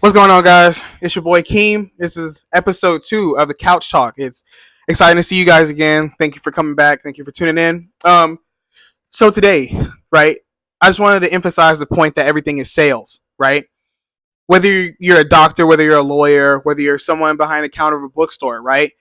What's going on, guys? It's your boy Keem. This is episode 2 of the Couch Talk. It's exciting to see you guys again. Thank you for coming back. Thank you for tuning in. So today, right, I just wanted to emphasize the point that everything is sales, right? Whether you're a doctor, whether you're a lawyer, whether you're someone behind the counter of a bookstore, right?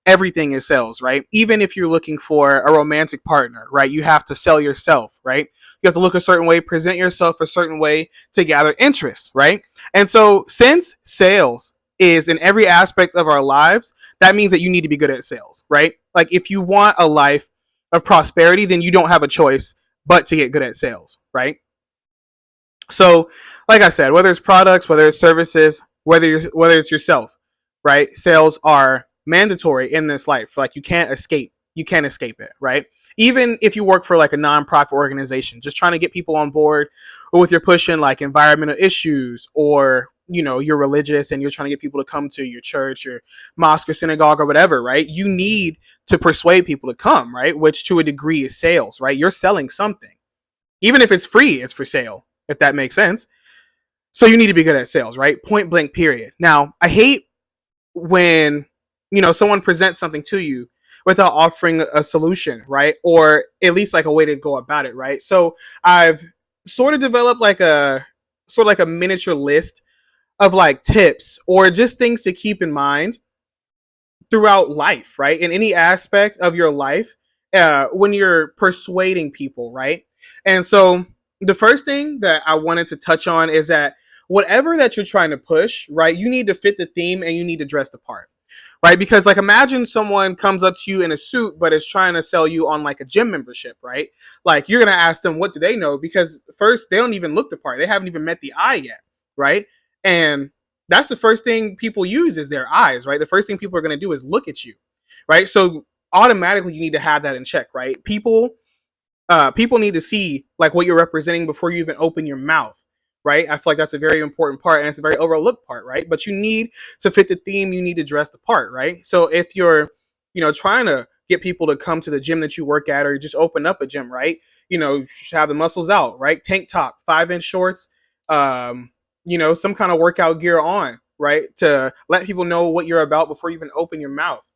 Everything is sales, right? Even if you're looking for a romantic partner, right? You have to sell yourself, right? You have to look a certain way, present yourself a certain way to gather interest, right? And so, since sales is in every aspect of our lives, that means that you need to be good at sales, right? Like, if you want a life of prosperity, then you don't have a choice but to get good at sales, right? So, like I said, whether it's products, whether it's services, whether it's yourself, right? Sales are mandatory in this life. Like you can't escape it, right? Even if you work for like a nonprofit organization, just trying to get people on board with your pushing like environmental issues, or you're religious and you're trying to get people to come to your church or mosque or synagogue or whatever, right? You need to persuade people to come, right? Which to a degree is sales, right? You're selling something. Even if it's free, it's for sale, if that makes sense. So you need to be good at sales, right? Point blank, period. Now, I hate when, someone presents something to you without offering a solution, right? Or at least like a way to go about it, right? So I've sort of developed like a miniature list of like tips or just things to keep in mind throughout life, right? In any aspect of your life, when you're persuading people, right? And so the first thing that I wanted to touch on is that whatever that you're trying to push, right, you need to fit the theme and you need to dress the part, right? Because like imagine someone comes up to you in a suit but is trying to sell you on like a gym membership, right? Like you're gonna ask them what do they know, because first they don't even look the part, they haven't even met the eye yet, right? And that's the first thing people use is their eyes, right? The first thing people are going to do is look at you, right? So automatically you need to have that in check, right? People need to see like what you're representing before you even open your mouth, right? I feel like that's a very important part and it's a very overlooked part, right? But you need to fit the theme, you need to dress the part, right? So if you're, trying to get people to come to the gym that you work at, or you just open up a gym, right? You should have the muscles out, right? Tank top, 5-inch shorts, um, some kind of workout gear on, right? To let people know what you're about before you even open your mouth,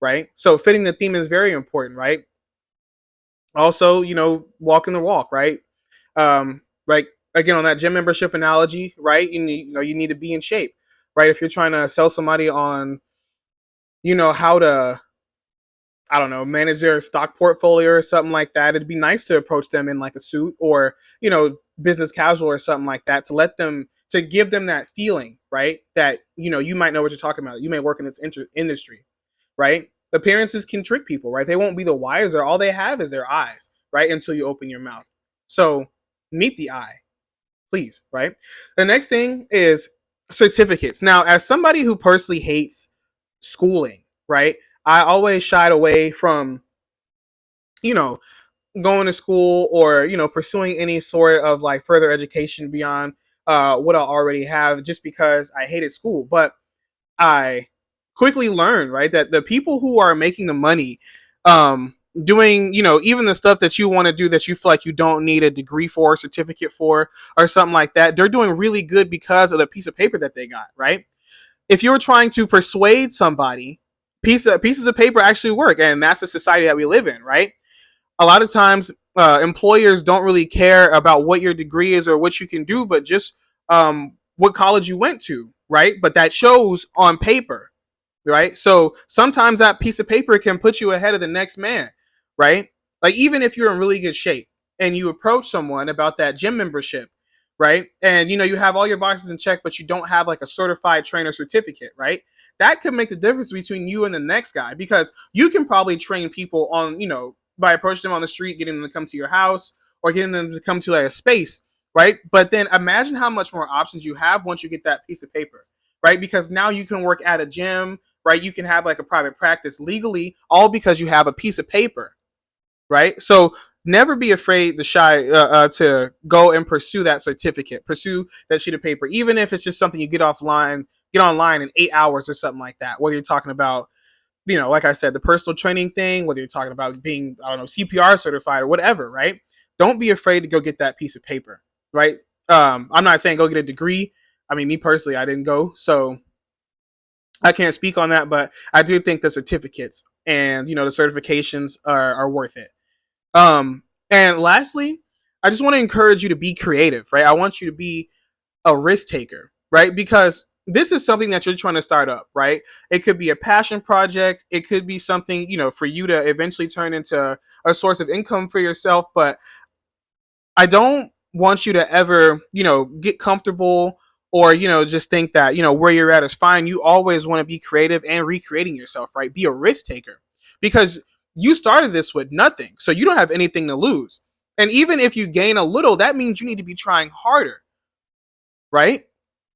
right? So fitting the theme is very important, right? Also, walking the walk, right? Like again on that gym membership analogy, right? You need to be in shape, right? If you're trying to sell somebody on, how to, I don't know, manage their stock portfolio or something like that, it'd be nice to approach them in like a suit or, business casual or something like that, to give them that feeling, right? That, you might know what you're talking about. You may work in this industry, right? Appearances can trick people, right? They won't be the wiser. All they have is their eyes, right? Until you open your mouth. So meet the eye, please, right? The next thing is certificates. Now, as somebody who personally hates schooling, right? I always shied away from, you know, going to school or, pursuing any sort of like further education beyond what I already have, just because I hated school. But I quickly learned, right, that the people who are making the money, doing, even the stuff that you want to do that you feel like you don't need a degree for, a certificate for, or something like that, they're doing really good because of the piece of paper that they got, right? If you're trying to persuade somebody, pieces of paper actually work, and that's the society that we live in, right? A lot of times, employers don't really care about what your degree is or what you can do, but just what college you went to, right? But that shows on paper, right? So sometimes that piece of paper can put you ahead of the next man, right? Like even if you're in really good shape and you approach someone about that gym membership, right? And you have all your boxes in check, but you don't have like a certified trainer certificate, right? That could make the difference between you and the next guy, because you can probably train people on, by approaching them on the street, getting them to come to your house or getting them to come to like a space, right? But then imagine how much more options you have once you get that piece of paper, right? Because now you can work at a gym, right? You can have like a private practice legally, all because you have a piece of paper, right? So never be afraid to go and pursue that certificate, pursue that sheet of paper, even if it's just something you get online in 8 hours or something like that. Whether you're talking about, like I said, the personal training thing, whether you're talking about being, I don't know, CPR certified or whatever, right? Don't be afraid to go get that piece of paper, right? I'm not saying go get a degree. I mean, me personally, I didn't go, so I can't speak on that, but I do think the certificates and the certifications are worth it. And lastly, I just want to encourage you to be creative, right? I want you to be a risk taker, right? Because this is something that you're trying to start up, right? It could be a passion project. It could be something, for you to eventually turn into a source of income for yourself. But I don't want you to ever, get comfortable or, just think that, where you're at is fine. You always want to be creative and recreating yourself, right? Be a risk taker because you started this with nothing. So you don't have anything to lose. And even if you gain a little, that means you need to be trying harder, right?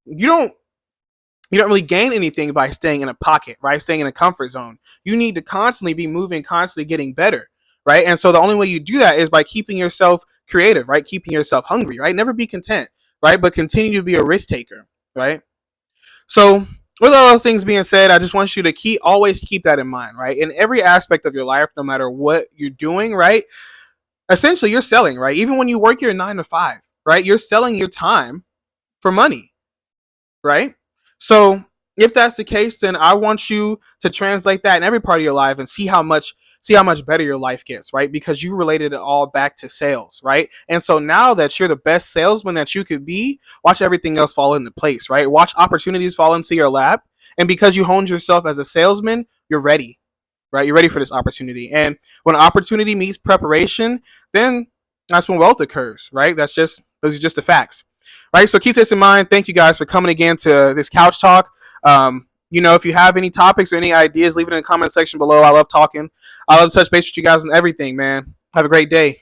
You don't you don't really gain anything by staying in a pocket, right? Staying in a comfort zone. You need to constantly be moving, constantly getting better, right? And so the only way you do that is by keeping yourself creative, right? Keeping yourself hungry, right? Never be content, right? But continue to be a risk taker, right? So with all those things being said, I just want you to always keep that in mind, right? In every aspect of your life, no matter what you're doing, right? Essentially, you're selling, right? Even when you work your 9 to 5, right? You're selling your time for money, right? So if that's the case, then I want you to translate that in every part of your life and see how much better your life gets, right? Because you related it all back to sales, right? And so now that you're the best salesman that you could be, watch everything else fall into place, right? Watch opportunities fall into your lap. And because you honed yourself as a salesman, you're ready, right? You're ready for this opportunity. And when opportunity meets preparation, then that's when wealth occurs, right? Those are just the facts. Right. So keep this in mind. Thank you guys for coming again to this couch talk. If you have any topics or any ideas, leave it in the comment section below. I love talking. I love to touch base with you guys on everything, man. Have a great day.